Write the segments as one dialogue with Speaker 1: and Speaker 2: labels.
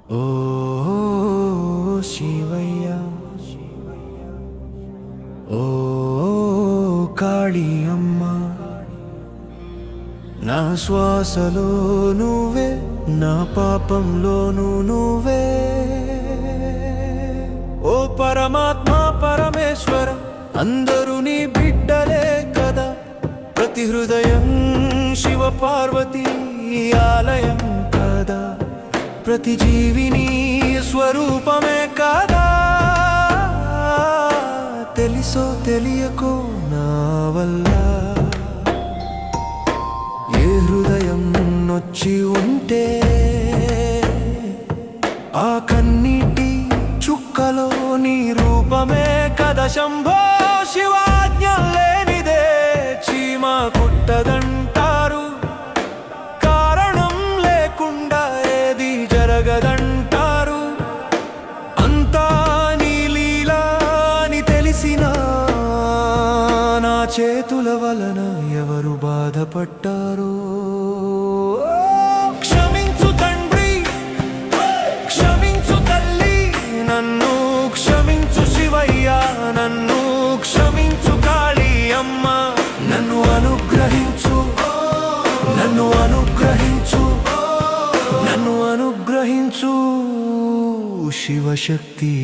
Speaker 1: ఓ శివయ్య, ఓ కాళీ అమ్మ, నా శ్వాసలో నువ్వే, నా పాపంలోనూ నువ్వే. ఓ పరమాత్మ పరమేశ్వర, అందరూ నీ బిడ్డలే కదా. ప్రతి హృదయం శివ పార్వతీ ఆలయం కదా. ప్రతి జీవిని స్వరూపమే కదా. తెలుసో తెలియకో నా వల్ల ఏ హృదయం నొచ్చి ఉంటే ఆ కన్నీటి చుక్కలో నీ రూపమే కదా. శంభో శివాజ్ఞ లేనిదే చీమ కుట్టదంటారు, కారణం లేకుండా ఏది జరగదంటారు. అంతా నీ లీలా అని తెలిసినా నా చేతుల వలన ఎవరు బాధపడ్డారో. క్షమించు తండ్రి, క్షమించు తల్లి, నన్ను క్షమించు శివయ్య, నన్ను క్షమించు కాళీ అమ్మ. నన్ను అనుగ్రహించు, నన్ను అనుగ్రహించు, నన్ను అనుగ్రహించు శివశక్తి.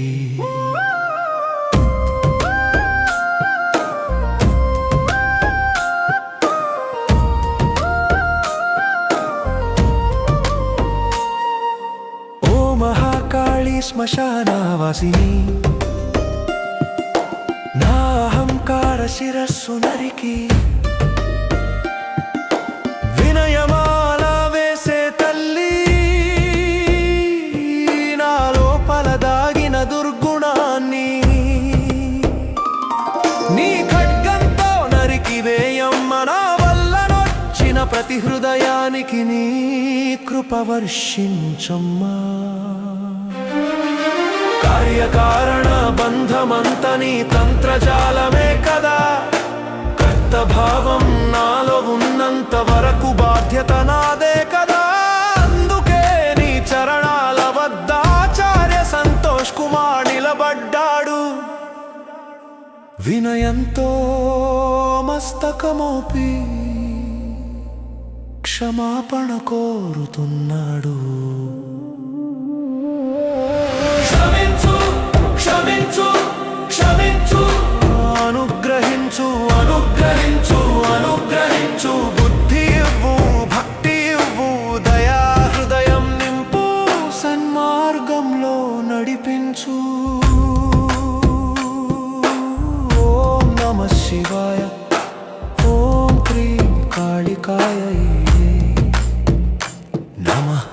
Speaker 1: ఓ మహాకాళీ శ్మశానవాసిని, నా అహంకార శిరస్సు నరికి వినయమాల వేసే తల్లి. నా లోపల దాగిన దుర్గుణాన్ని నీ ఖడ్గంతో నరికి వేయమ్మ. నా వల్ల నొచ్చిన ప్రతి హృదయానికి నీ కృప వర్షించమ్మా. కార్యకారణ బంధమంత నీ తంత్రజాలమే కదా. కర్తభావం నాలో ఉన్నంత వరకు బాధ్యత నాదే కదా. అందుకే నీ చరణాల వద్ద ఆచార్య సంతోష్ కుమార్ నిలబడ్డాడు. వినయంతో మస్తకమోపి క్షమాపణ కోరుతున్నాడు. క్షమించు, క్షమించు, క్షమించు, అనుగ్రహించు, అనుగ్రహించు, అనుగ్రహించు. బుద్ధి ఇవ్వు, భక్తి ఇవ్వు, దయా హృదయం నింపు, సన్మార్గంలో నడిపించు. ఓం నమః శివాయ, ఓం క్రీం కాళికాయై నమః.